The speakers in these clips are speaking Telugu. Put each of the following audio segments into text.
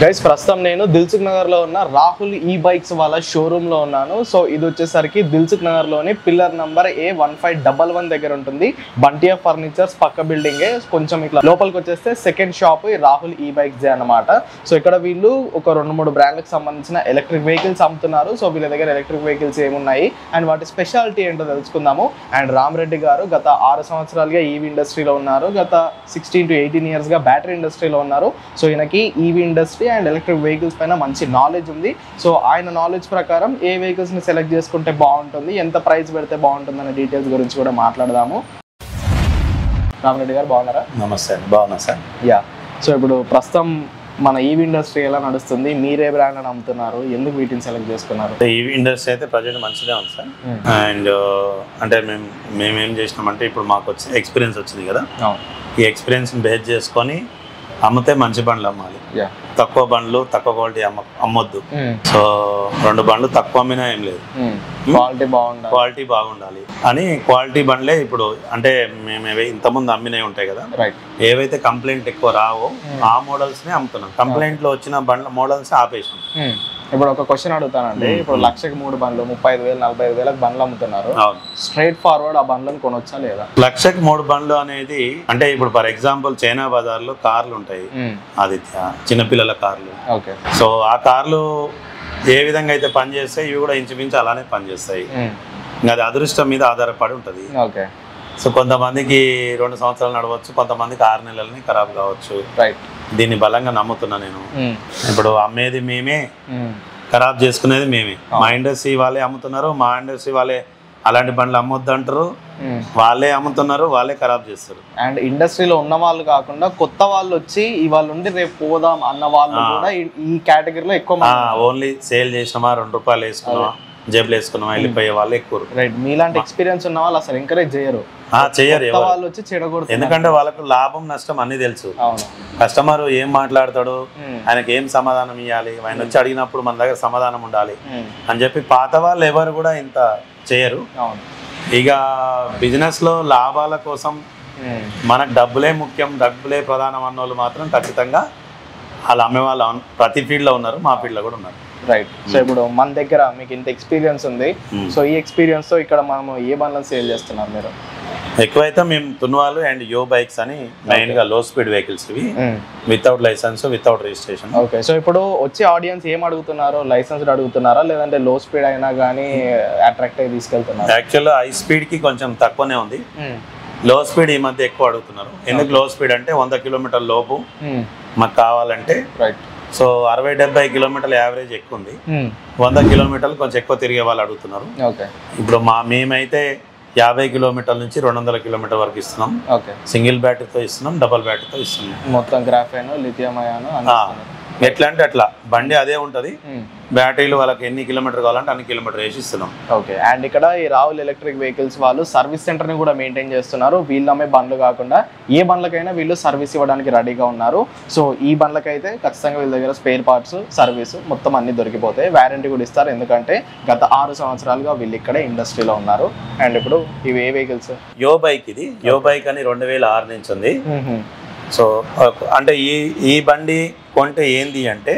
గైస్ ప్రస్తుతం నేను దిల్సుఖ్ నగర్ లో ఉన్న రాహుల్ ఈ బైక్స్ వాళ్ళ షోరూమ్ లో ఉన్నాను. సో ఇది వచ్చేసరికి దిల్సుఖ్ నగర్ లోని పిల్లర్ నంబర్ A1511 దగ్గర ఉంటుంది. బంటియా ఫర్నిచర్స్ పక్క బిల్డింగ్ కొంచెం ఇట్లా లోపలికి వచ్చేస్తే సెకండ్ షాప్ రాహుల్ ఈ బైక్స్ అన్నమాట. సో ఇక్కడ వీళ్ళు ఒక 2-3 బ్రాండ్లకు సంబంధించిన ఎలక్ట్రిక్ వెహికల్స్ అమ్ముతున్నారు. సో వీళ్ళ దగ్గర ఎలక్ట్రిక్ వెహికల్స్ ఏమున్నాయి అండ్ వాటి స్పెషాలిటీ ఏంటో తెలుసుకుందాము. అండ్ రామరెడ్డి గారు గత 6 సంవత్సరాలుగా ఈవీ ఇండస్ట్రీలో ఉన్నారు. గత 16 to 18 years గా బ్యాటరీ ఇండస్ట్రీలో ఉన్నారు. సో ఈయనకి EV industry and electric vehicles పైన మంచి నాలెడ్జ్ ఉంది. సో ఆయన నాలెడ్జ్ ప్రకారం ఏ వెహికల్స్ ని సెలెక్ట్ చేసుకుంటే బాగుంటుంది, ఎంత ప్రైస్ పెడితే బాగుంటుంది అనే డీటెయిల్స్ గురించి కూడా మాట్లాడదాము. రామరెడ్డి గారు బాగున్నారా? నమస్తే, బాగున్నా సార్. యా, సో ఇప్పుడు ప్రస్తుతం మన ఈవీ ఇండస్ట్రీ ఎలా నడుస్తుంది, మీరే బ్రాండ్ అని అమ్ముతున్నారు, ఎందుకు వీటిని సెలెక్ట్ చేసుకున్నారు? ఈవీ ఇండస్ట్రీ అయితే ప్రజెంట్ మంచిగా ఉంది సార్. అండ్ అంటే మేమేం చేసినామంటే ఇప్పుడు మాకు వచ్చి ఎక్స్పీరియన్స్ వచ్చింది కదా, ఈ ఎక్స్పీరియన్స్ బేస్ చేసుకొని అమ్మితే మంచి బండ్లు అమ్మాలి. తక్కువ బండ్లు తక్కువ క్వాలిటీ అమ్మొద్దు. సో 2 బండ్లు తక్కువ అమ్మినా ఏం లేదు, క్వాలిటీ బాగుండాలి అని క్వాలిటీ బండ్లే ఇప్పుడు అంటే మేము ఇంతకుముందు అమ్మినవి ఉంటాయి కదా, ఏవైతే కంప్లైంట్ ఎక్కువ రావో ఆ మోడల్స్ ని అమ్ముతున్నాం. కంప్లైంట్ లో వచ్చిన బండ్ల మోడల్స్ ఆపేసాం. ఇప్పుడు ఒక క్వశ్చన్ అడుగుతానండి, ఇప్పుడు 1,00,000కి 3 బండ్లు 35,000 45,000 బండ్లు అమ్ముతున్నారు. స్ట్రైట్ ఫార్వర్డ్ ఆ బండ్లను కొనొచ్చా లేదా? 1,00,000కి 3 బండ్లు అనేది అంటే ఇప్పుడు ఫర్ ఎగ్జాంపుల్ చైనా బజార్ లో కార్లు ఉంటాయి ఆదిత్య, చిన్నపిల్లల కార్లు. సో ఆ కార్లు ఏ విధంగా అయితే పనిచేస్తాయి ఇవి కూడా ఇంచుమించు అలానే పనిచేస్తాయి. ఇంకా అది అదృష్టం మీద ఆధారపడి ఉంటది. సో కొంతమందికి 2 సంవత్సరాలు నడవచ్చు, కొంతమందికి 6 నెలలని ఖరాబ్ కావచ్చు. దీన్ని బలంగా నమ్ముతున్నా నేను. ఇప్పుడు అమ్మేది మేమే, ఖరాబ్ చేసుకునేది మేమే. మా ఇండస్ట్రీ వాళ్ళే అమ్ముతున్నారు, మా ఇండస్ట్రీ వాళ్ళే అలాంటి బండ్లు అమ్మొద్దు అంటారు, వాళ్ళే అమ్ముతున్నారు, వాళ్ళే ఖరాబ్ చేస్తారు. అండ్ ఇండస్ట్రీలో ఉన్న వాళ్ళు కాకుండా కొత్త వాళ్ళు వచ్చి ఇవాళ ఉండి రేపు పోదాం అన్న వాళ్ళు కూడా ఈ కేటగిరీలో ఎక్కువ. ఓన్లీ సేల్ చేసినామా 2 రూపాయలు వేసుకున్నామా జేబులు వేసుకున్నామా వెళ్ళిపోయే వాళ్ళు ఎక్కువ. మీలాంటి ఎక్స్పీరియన్స్ ఉన్న వాళ్ళు అసలు ఎంకరేజ్ చేయరు, వాళ్ళు వచ్చి చెడగొడతారు. ఎందుకంటే వాళ్ళకు లాభం నష్టం అన్ని తెలుసు. కస్టమర్ ఏం మాట్లాడతాడు, ఆయనకి ఏం సమాధానం ఇవ్వాలి, ఆయన వచ్చి అడిగినప్పుడు మన దగ్గర సమాధానం ఉండాలి అని చెప్పి పాత వాళ్ళు ఎవరు కూడా ఇంత చేయరు. ఇక బిజినెస్ లో లాభాల కోసం మనకు డబ్బులే ముఖ్యం, డబ్బులే ప్రధానం అన్న వాళ్ళు మాత్రం ఖచ్చితంగా వాళ్ళు అమ్మే వాళ్ళు ప్రతి ఫీల్డ్ లో ఉన్నారు, మా ఫీల్డ్ లో కూడా ఉన్నారు. రైట్. సో ఇప్పుడు మన దగ్గర మీకు ఇంత ఎక్స్పీరియన్స్ ఉంది, సో ఈ ఎక్స్పీరియన్స్ తో ఇక్కడ మనము ఏ బండ్లను సేల్ చేస్తున్నారు మీరు? ఎక్కువైతే మేము తున్వాలు అండ్ యో బైక్స్ అని మెయిన్ గా లో స్పీడ్ వెహికల్స్, ఇవి without licence without registration. Okay, so ఇప్పుడు వచ్చే ఆడియన్స్ ఏం అడుగుతున్నారు, లైసెన్స్ అడుగుతున్నారా లేదంటే లో స్పీడ్ అయినా కానీ అట్రాక్ట్ అయ్యి తీసుకెళ్తున్నారు? యాక్చువల్గా హై స్పీడ్ కి కొంచెం తక్కువనే ఉంది, లో స్పీడ్ ఈ మధ్య ఎక్కువ అడుగుతున్నారు. ఎందుకు లో స్పీడ్ అంటే 100 కిలోమీటర్ల లోపు మాకు కావాలంటే. రైట్. సో 60-70 కిలోమీటర్ల యావరేజ్ ఎక్కువ ఉంది, 100 కిలోమీటర్లు కొంచెం ఎక్కువ తిరిగే వాళ్ళు అడుగుతున్నారు. ఇప్పుడు మేమైతే 50 కిలోమీటర్ల నుంచి 200 కిలోమీటర్ వరకు ఇస్తున్నాం. సింగిల్ బ్యాటరీతో ఇస్తున్నాం, డబల్ బ్యాటరీతో ఇస్తున్నాం. మొత్తం గ్రాఫైన్ లిథియం అయాన్ ఎట్లా అంటే అట్లా బండి అదే ఉంటది, బ్యాటరీలు వాళ్ళకి ఎన్ని కిలోమీటర్ కావాలంటే అన్ని కిలోమీటర్ వేసి ఇస్తున్నాం. ఓకే, అండ్ ఇక్కడ ఈ రాహుల్ ఎలక్ట్రిక్ వెహికల్స్ వాళ్ళు సర్వీస్ సెంటర్ ని కూడా మెయింటైన్ చేస్తున్నారు. వీళ్ళు అమ్మే బండ్లు కాకుండా ఏ బండ్లకైనా వీళ్ళు సర్వీస్ ఇవ్వడానికి రెడీగా ఉన్నారు. సో ఈ బండ్లకైతే ఖచ్చితంగా వీళ్ళ దగ్గర స్పేర్ పార్ట్స్, సర్వీస్ మొత్తం అన్ని దొరికిపోతాయి. వారంటీ కూడా ఇస్తారు, ఎందుకంటే గత 6 సంవత్సరాలుగా వీళ్ళు ఇక్కడే ఇండస్ట్రీలో ఉన్నారు. అండ్ ఇప్పుడు ఇవి ఏ వెహికల్స్? యో బైక్, ఇది యో బైక్ అని 2006 నుంచి ఉంది. సో అంటే ఈ బండి కొంటే ఏంది అంటే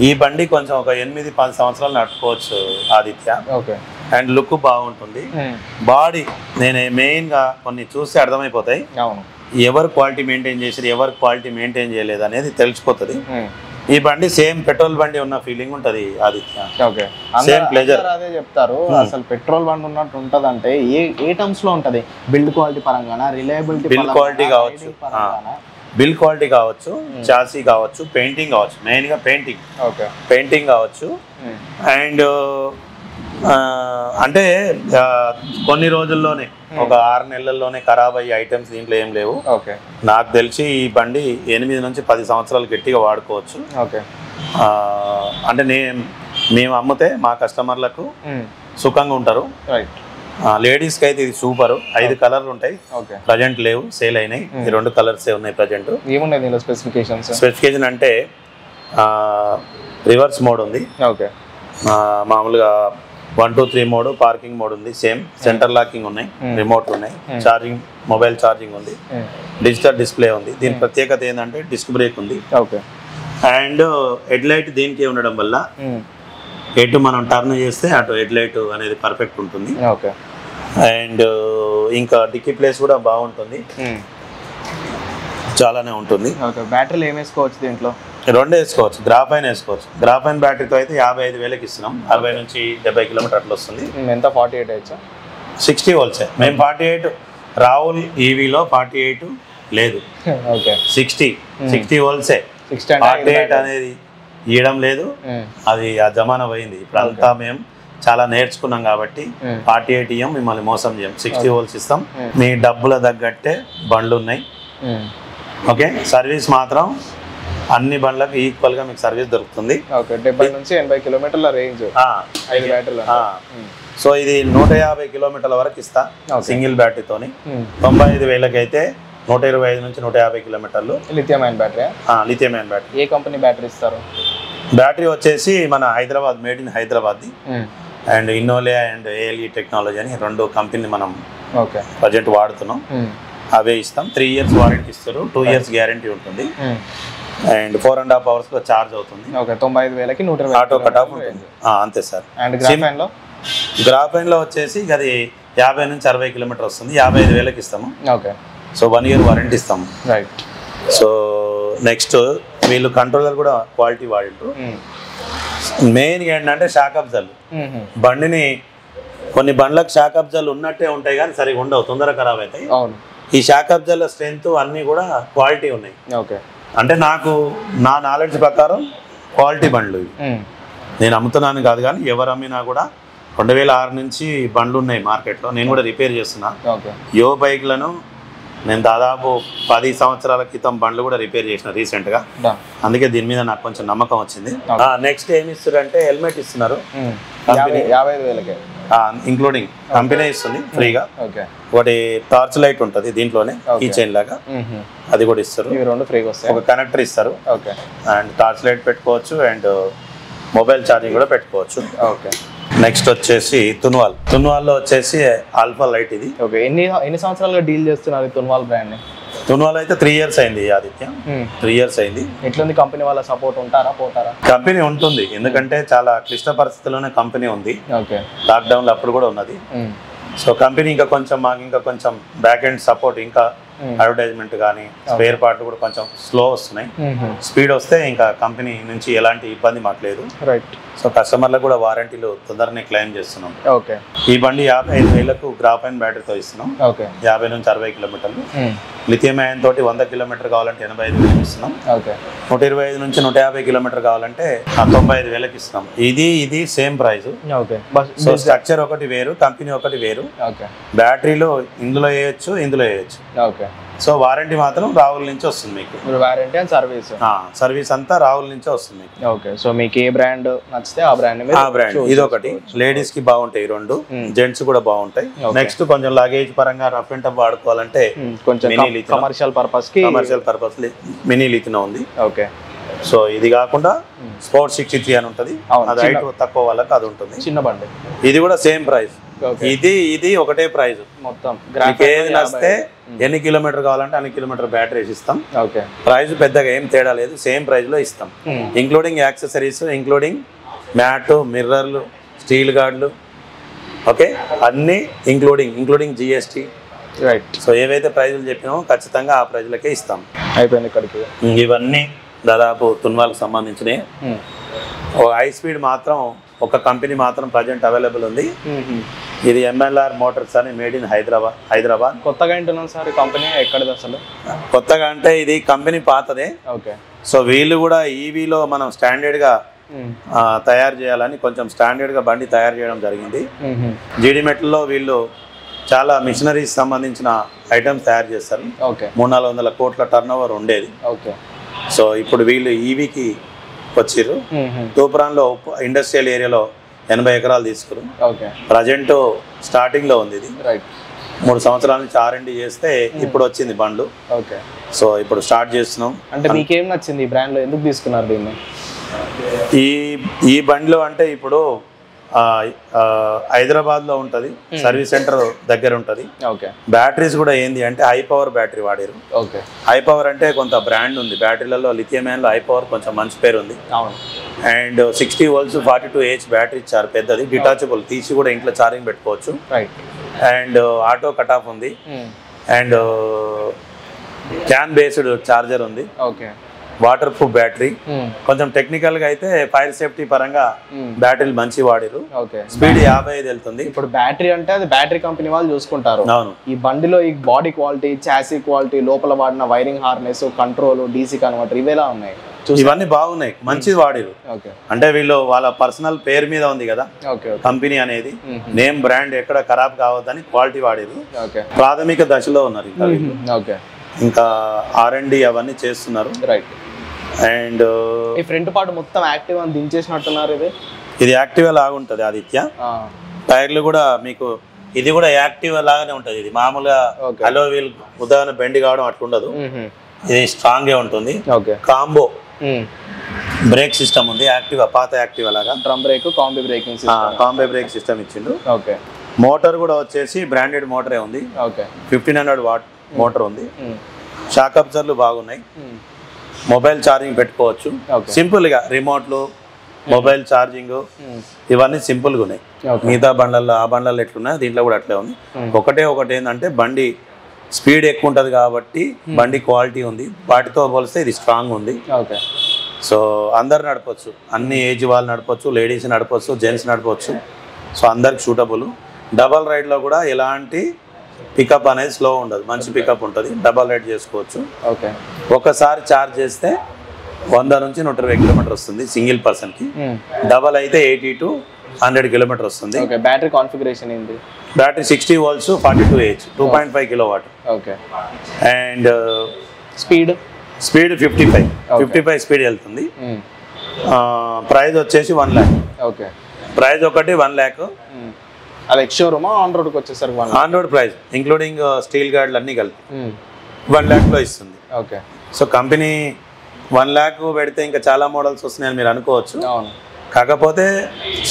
ఈ బండి కొంచెం ఒక 8-10 సంవత్సరాలు నడుపుకోవచ్చు ఆదిత్య. అండ్ లుక్ బాగుంటుంది, బాడీ నేను మెయిన్ గా కొన్ని చూస్తే అర్థమైపోతాయి ఎవరు క్వాలిటీ మెయింటైన్ చేసారు, ఎవరు క్వాలిటీ మెయింటైన్ చేయలేదు అనేది తెలిసిపోతుంది. ఈ బండి సేమ్ పెట్రోల్ బండి ఉన్న ఫీలింగ్ ఉంటది ఆదిత్య. Same pleasure. అదే చెప్తారు, అసలు పెట్రోల్ బండి ఉన్నట్టు ఉంటది అంటే ఏ టర్మ్స్ లో ఉంటది? బిల్డ్ క్వాలిటీ పరంగానా, రిలయబిలిటీ, బిల్డ్ క్వాలిటీ కావచ్చు, బిల్ క్వాలిటీ కావచ్చు, చాసీ కావచ్చు, పెయింటింగ్ కావచ్చు, మెయిన్ గా పెయింటింగ్ కావచ్చు. అండ్ అంటే కొన్ని రోజుల్లోనే ఒక 6 నెలల్లోనే ఖరాబ్ అయ్యే ఐటమ్స్ దీంట్లో ఏం లేవు. నాకు తెలిసి ఈ బండి 8 నుంచి 10 సంవత్సరాలు గట్టిగా వాడుకోవచ్చు. అంటే మేము అమ్మితే మా కస్టమర్లకు సుఖంగా ఉంటారు. లేడీస్ కి అయితే ఇది సూపర్. 5 కలర్లు ఉంటాయి, ప్రజెంట్ లేవు, సేల్ అయినాయి. ఈ 2 కలర్స్ ఉన్నాయి ప్రజెంట్. ఏమున్నాయి స్పెసిఫికేషన్ అంటే రివర్స్ మోడ్ ఉంది, మామూలుగా 1, 2, 3 మోడ్, పార్కింగ్ మోడ్ ఉంది, సేమ్ సెంటర్ లాకింగ్ ఉన్నాయి, రిమోట్లు ఉన్నాయి, ఛార్జింగ్, మొబైల్ ఛార్జింగ్ ఉంది, డిజిటల్ డిస్ప్లే ఉంది. దీని ప్రత్యేకత ఏంటంటే డిస్క్ బ్రేక్ ఉంది. అండ్ హెడ్ లైట్ దీనికి ఉండడం వల్ల ఎటు మనం టర్న్ చేస్తే అటు హెడ్ లైట్ అనేది పర్ఫెక్ట్ ఉంటుంది. ఓకే. అండ్ ఇంకా డిక్కీ ప్లేస్ కూడా బాగుంటుంది, చాలానే ఉంటుంది. ఓకే. బ్యాటరీలు ఏం వేసుకోవచ్చు దీంట్లో? రెండు వేసుకోవచ్చు, గ్రాఫైన్ వేసుకోవచ్చు. గ్రాఫైన్ బ్యాటరీతో అయితే 55,000కి ఇస్తున్నాం, 60 నుంచి 70 కిలోమీటర్ అట్లా వస్తుంది. ఎంత 48 అయ్యా? 60 వోల్ట్సే మేము 48. రాహుల్ ఈవీలో 48 లేదు. ఓకే. 60 వోల్ట్సే. 48 అనేది ఇవ్వడం లేదు, అది ఆ జమానా పోయింది. ఇప్పుడు అంతా మేము చాలా నేర్చుకున్నాం కాబట్టి 48 ఇవ్వం, మిమ్మల్ని మోసం చేయం. 60 వోల్ట్స్ ఇస్తాం. మీ డబ్బుల తగ్గట్టే బండ్లు ఉన్నాయి. ఓకే. సర్వీస్ మాత్రం అన్ని బండ్లకు ఈక్వల్ గా మీకు సర్వీస్ దొరుకుతుంది. 70 నుంచి 80 కిలోమీటర్ల రేంజ్. సో ఇది 150 కిలోమీటర్ల వరకు ఇస్తా సింగిల్ బ్యాటరీతోని. 95,000కి అయితే 125 నుంచి 150 కిలోమీటర్లు. Lithium ion battery? Lithium ion battery. ఏ కంపెనీ బ్యాటరీ ఇస్తారు? బ్యాటరీ వచ్చేసి మన హైదరాబాద్, మేడ్ ఇన్ హైదరాబాద్ది. అండ్ ఇన్నోలే అండ్ ఏఎల్ఈ టెక్నాలజీ అని 2 కంపెనీని మనం ప్రజెంట్ వాడుతున్నాం. అవే ఇస్తాం. 3 ఇయర్స్ వారంటీ ఇస్తారు, 2 ఇయర్స్ గ్యారంటీ ఉంటుంది. అండ్ 4.5 hours లో ఛార్జ్ అవుతుంది. 95,000కి 120 ఆటో కట్ ఆఫ్ ఉంటుంది. అంతే సార్. అండ్ గ్రాఫైన్ లో వచ్చేసి అది 50 నుంచి 60 కిలోమీటర్ వస్తుంది, 55,000కి ఇస్తాము. ఓకే. సో 1 year వారంటీ ఇస్తాము. రైట్. సో నెక్స్ట్ వీళ్ళు కంట్రోలర్ కూడా క్వాలిటీ వాడిండ్రు. మెయిన్ ఏంటంటే షాక్ అబ్జర్వ్. బండిని కొన్ని బండ్లకు షాక్ అబ్జర్వ్ ఉన్నట్టే ఉంటాయి కానీ సరిగా ఉండవు, తొందరగా ఖరాబ్ అవుతాయి. ఈ షాక్ అబ్జర్వ్ స్ట్రెంత్ అన్నీ కూడా క్వాలిటీ ఉన్నాయి. ఓకే. అంటే నాకు నా నాలెడ్జ్ ప్రకారం క్వాలిటీ బండ్లు ఇవి. నేను అమ్ముతున్నాను కాదు కానీ ఎవరు అమ్మినా కూడా 2006 నుంచి బండ్లు ఉన్నాయి మార్కెట్లో. నేను కూడా రిపేర్ చేస్తున్నా. యో బైక్లను నేను దాదాపు 10 సంవత్సరాల క్రితం బండ్లు కూడా రిపేర్ చేసిన రీసెంట్గా. అందుకే దీని మీద నాకు కొంచెం నమ్మకం వచ్చింది. నెక్స్ట్ ఏమి ఇస్తారు అంటే హెల్మెట్ ఇస్తున్నారు 55,000కి, ఇంక్లూడింగ్ కంపెనీ ఇస్తుంది ఫ్రీగా. ఒకటి టార్చ్ లైట్ ఉంటుంది దీంట్లోనే, ఈ చైన్ లాగా, అది కూడా ఇస్తారు. ఒక కనెక్టర్ ఇస్తారు. అండ్ టార్చ్ లైట్ పెట్టుకోవచ్చు అండ్ మొబైల్ ఛార్జింగ్ కూడా పెట్టుకోవచ్చు. నెక్స్ట్ వచ్చేసి తున్వాల్లో వచ్చేసి ఆల్ఫా లైట్. ఇది ఎన్ని సంవత్సరాలుగా డీల్ చేస్తున్నారు తున్వాల్ బ్రాండ్? తున్వాల్ అయితే 3 years అయింది ఆదిత్య. 3 years అయింది. ఎట్లుంది కంపెనీ వాళ్ళ సపోర్ట్? ఉంటారా పోతారా? కంపెనీ ఉంటుంది, ఎందుకంటే చాలా క్లిష్ట పరిస్థితుల్లోనే కంపెనీ ఉంది. లాక్డౌన్ లో అప్పుడు కూడా ఉన్నది. సో కంపెనీ ఇంకా కొంచెం మాకు ఇంకా కొంచెం బ్యాక్ ఎండ్ సపోర్ట్, ఇంకా అడ్వర్టైజ్మెంట్ కానీ స్పేర్ పార్ట్ కూడా కొంచెం స్లో వస్తున్నాయి. స్పీడ్ వస్తే ఇంకా కంపెనీ నుంచి ఎలాంటి ఇబ్బంది మాకు లేదు. సో కస్టమర్లకు కూడా వారంటీలు తొందరనే క్లెయిమ్ చేస్తున్నాం. ఈ బండి 55,000కు గ్రాఫైన్ బ్యాటరీతో ఇస్తున్నాం. 50 నుంచి 60 కిలోమీటర్లు. లిథియం అయన్ తోటి 100 కిలోమీటర్ కావాలంటే 85,000 ఇస్తున్నాం. 125 నుంచి 150 కిలోమీటర్ కావాలంటే 95,000కి ఇస్తున్నాం. ఇది సేమ్ ప్రైస్. సో స్ట్రక్చర్ ఒకటి వేరు, కంపెనీ ఒకటి వేరు. బ్యాటరీలో ఇందులో వేయచ్చు, ఇందులో వేయచ్చు. సో వారంటీ మాత్రం రాహుల్ నుంచి వస్తుంది మీకు. వారంటీ అండ్ సర్వీస్ అంతా రాహుల్ నుంచే వస్తుంది. ఓకే. సో మీకు ఏ బ్రాండ్ నచ్చితే ఆ బ్రాండ్. ఇది ఒకటి లేడీస్ కి బాగుంటాయి, 2 జెంట్స్ కూడా బాగుంటాయి. నెక్స్ట్ కొంచెం లగేజ్ పరంగా రఫ్ అండ్ టఫ్ వాడుకోవాలంటే కొంచెం కమర్షియల్ పర్పస్ మినీ లిథినా ఉంది. ఓకే. సో ఇది కాకుండా స్పోర్ట్స్ 63 అని ఉంటుంది, అది హైట్ తక్కువ వాళ్ళకి అది ఉంటుంది, చిన్న బండి. ఇది కూడా సేమ్ ప్రైస్. ఇది ఒకటే ప్రైస్ మొత్తం. ఏది నచ్చితే ఎన్ని కిలోమీటర్ కావాలంటే అన్ని కిలోమీటర్ బ్యాటరీ ఇస్తాం. ప్రైస్ పెద్దగా ఏం తేడా లేదు, సేమ్ ప్రైస్ లో ఇస్తాం. ఇంక్లూడింగ్ యాక్సెసరీస్, ఇంక్లూడింగ్ మ్యాట్, మిర్రర్లు, స్టీల్ గార్డులు, ఓకే, అన్ని ఇంక్లూడింగ్ జిఎస్టీ. సో ఏవైతే ప్రైజులు చెప్పినామో ఖచ్చితంగా ఆ ప్రైజులకే ఇస్తాం. అయిపోయింది ఇక్కడికి. ఇవన్నీ దాదాపు తున్వాల్కి సంబంధించినవి. హై స్పీడ్ మాత్రం ఒక కంపెనీ మాత్రం ప్రజెంట్ అవైలబుల్ ఉంది. ఇది MLR మోటార్స్ అని, మేడ్ ఇన్ హైదరాబాద్. కొత్తగా వింటున్నాను సార్, కంపెనీ ఎక్కడిది అసలు? కొత్తగా అంటే ఇది కంపెనీ పాతదే. ఓకే. సో వీళ్ళు కూడా ఈవీలో మనం స్టాండర్డ్గా తయారు చేయాలని కొంచెం స్టాండర్డ్గా బండి తయారు చేయడం జరిగింది. జీడీ మెటల్లో వీళ్ళు చాలా మిషనరీస్ సంబంధించిన ఐటమ్స్ తయారు చేస్తారు. 300-400 కోట్ల టర్న్ ఓవర్ ఉండేది. సో ఇప్పుడు వీళ్ళు ఈవీకి వచ్చిర్రు. తూప్రాన్లో ఇండస్ట్రియల్ ఏరియాలో 80 ఎకరాలు తీసుకురు. ప్రజెంట్ స్టార్టింగ్ లో ఉంది. ఇది 3 సంవత్సరాల నుంచి R&D చేస్తే ఇప్పుడు వచ్చింది బండ్లు. సో ఇప్పుడు స్టార్ట్ చేస్తున్నాం. అంటే మీకేం నచ్చింది ఈ బ్రాండ్ లో, ఎందుకు తీసుకున్నారు దీన్ని? ఈ బండిలో అంటే ఇప్పుడు హైదరాబాద్లో ఉంటుంది, సర్వీస్ సెంటర్ దగ్గర ఉంటుంది. ఓకే. బ్యాటరీస్ కూడా ఏంది అంటే హై పవర్ బ్యాటరీ వాడారు. ఓకే. హై పవర్ అంటే కొంత బ్రాండ్ ఉంది బ్యాటరీలలో, లిథియం అయాన్లో హై పవర్ కొంచెం మంచి పేరు ఉంది. అవును. అండ్ 60 volts 42Ah బ్యాటరీ ఇచ్చారు, పెద్దది, డిటాచబుల్, తీసి కూడా ఇంట్లో ఛార్జింగ్ పెట్టుకోవచ్చు. Right. And auto cut off ఉంది. అండ్ క్యాన్ బేస్డ్ ఛార్జర్ ఉంది. ఓకే. Water proof battery. కొంచెం టెక్నికల్ గా అయితే ఫైర్ సేఫ్టీ పరంగా బ్యాటరీలు మంచి వాడారు. స్పీడ్ 55 వెళ్తుంది. ఇప్పుడు బ్యాటరీ అంటే అది బ్యాటరీ కంపెనీ వాళ్ళు చూసుకుంటారు. అవును. ఈ బండిలో ఈ బాడీ క్వాలిటీ, చాసీ క్వాలిటీ, లోపల వాడిన wiring harness, control, DC converter ఇవేలా ఉన్నాయి? ఇవన్నీ బాగున్నాయి, మంచిది వాడిరు. అంటే వీళ్ళు వాళ్ళ పర్సనల్ పేరు మీద ఉంది కదా కంపెనీ అనేది, నేమ్ బ్రాండ్ ఎక్కడ ఖరాబ్ కావద్దని క్వాలిటీ వాడిరు. ప్రాథమిక దశలో ఉన్నారు ఇంకా R&D అవన్నీ చేస్తున్నారు. రైట్. అండ్ ఈ ఫ్రంట్ పార్ట్ మొత్తం యాక్టివ్ అని దించేసినట్టున్నారు. ఇది యాక్టివ్ లాగా ఉంటుంది ఆదిత్య. టైర్లు కూడా మీకు ఇది కూడా యాక్టివ్ లాగానే ఉంటుంది. ఇది మామూలుగా అలో వీల్ ఉదాహరణ బెండ్ కావడం అట్లా ఉండదు, ఇది స్ట్రాంగ్ గా ఉంటుంది. కాంబో బ్రేక్ సిస్టమ్ ఉంది, యాక్టివ్ పాత యాక్టివ్ లాగా. Drum break, combi breaking, combi break system ఇచ్చిండు. ఓకే. మోటార్ కూడా వచ్చేసి బ్రాండెడ్ మోటరే ఉంది. ఓకే. 1500 watt మోటార్ ఉంది. షాక్ అబ్జర్వర్లు బాగున్నాయి. మొబైల్ ఛార్జింగ్ పెట్టుకోవచ్చు సింపుల్ గా, రిమోట్లు, మొబైల్ ఛార్జింగ్ ఇవన్నీ సింపుల్ గా ఉన్నాయి. మిగతా బండ్లలో ఆ బండ్లలో ఎట్లున్నాయి దీంట్లో కూడా అట్లే ఉంది. ఒకటి ఏంటంటే బండి స్పీడ్ ఎక్కువ ఉంటుంది కాబట్టి బండి క్వాలిటీ ఉంది, వాటితో పోలిస్తే ఇది స్ట్రాంగ్ ఉంది. సో అందరు నడపచ్చు, అన్ని ఏజ్ వాళ్ళు నడపచ్చు, లేడీస్ నడపచ్చు, జెంట్స్ నడపచ్చు. సో అందరికి సూటబుల్. డబల్ రైడ్లో కూడా ఎలాంటి పికప్ అనేది స్లో ఉండదు, మంచి పికప్ ఉంటుంది, డబల్ రైడ్ చేసుకోవచ్చు. ఓకే. ఒకసారి ఛార్జ్ చేస్తే 100 నుంచి 120 కిలోమీటర్ వస్తుంది సింగిల్ పర్సన్కి. డబల్ అయితే 80 to 100 కిలోమీటర్ వస్తుంది. బ్యాటరీ కాన్ఫిగరేషన్ ఏంటి? Battery 60 volts 42Ah 2.5 kilowatt. Okay. And speed 55 speed వెళ్తుంది. ప్రైస్ వచ్చేసి 1 lakh. ఓకే. ప్రైస్ ఒకటి 1 lakh. అది ఎక్స్షోరూమా ఆన్ రోడ్కి వచ్చేసరికి on road price including steel గార్డ్లు అన్నీ కలిపి 1 lakh లో ఇస్తుంది. ఓకే. సో కంపెనీ 1 lakh పెడితే ఇంకా చాలా మోడల్స్ వస్తున్నాయని మీరు అనుకోవచ్చు. అవును. కాకపోతే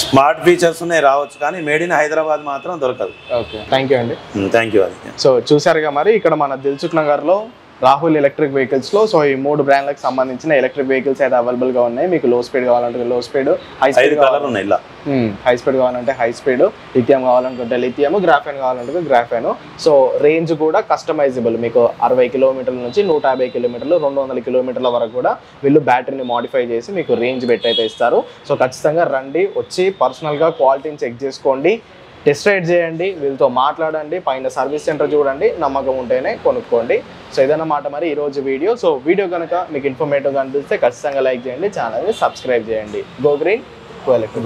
స్మార్ట్ ఫీచర్స్ ఉన్నాయి రావచ్చు, కానీ మేడ్ ఇన్ హైదరాబాద్ మాత్రం దొరకదు. ఓకే. థ్యాంక్ యూ అండి. Thank you Aditya. సో చూసారుగా మరి ఇక్కడ మన దిల్సుఖ్ నగర్లో రాహుల్ ఎలక్ట్రిక్ వెహికల్స్లో సో ఈ 3 బ్రాండ్లకు సంబంధించిన ఎలక్ట్రిక్ వెహికల్స్ అయితే అవైలబుల్గా ఉన్నాయి. మీకు లో స్పీడ్ కావాలంటే లో స్పీడ్, హై స్పీడ్ ఉన్నాయి, హై స్పీడ్ కావాలంటే హై స్పీడ్, లిథియం కావాలనుకుంటే లిథియం, గ్రాఫైన్ కావాలంటే గ్రాఫైన్. సో రేంజ్ కూడా కస్టమైజబుల్, మీకు 60 కిలోమీటర్ల నుంచి 150 కిలోమీటర్లు, 200 కిలోమీటర్ల వరకు కూడా వీళ్ళు బ్యాటరీని మాడిఫై చేసి మీకు రేంజ్ పెట్టి అయితే ఇస్తారు. సో ఖచ్చితంగా రండి, వచ్చి పర్సనల్గా క్వాలిటీని చెక్ చేసుకోండి, టెస్ట్ రైడ్ చేయండి, వీళ్ళతో మాట్లాడండి, పైన సర్వీస్ సెంటర్ చూడండి, నమ్మకం ఉంటేనే కొనుక్కోండి. సో ఇదన్నమాట మరి ఈరోజు వీడియో. సో వీడియో కనుక మీకు ఇన్ఫర్మేటివ్గా అనిపిస్తే ఖచ్చితంగా లైక్ చేయండి, ఛానల్ని సబ్స్క్రైబ్ చేయండి. Go green, go electric.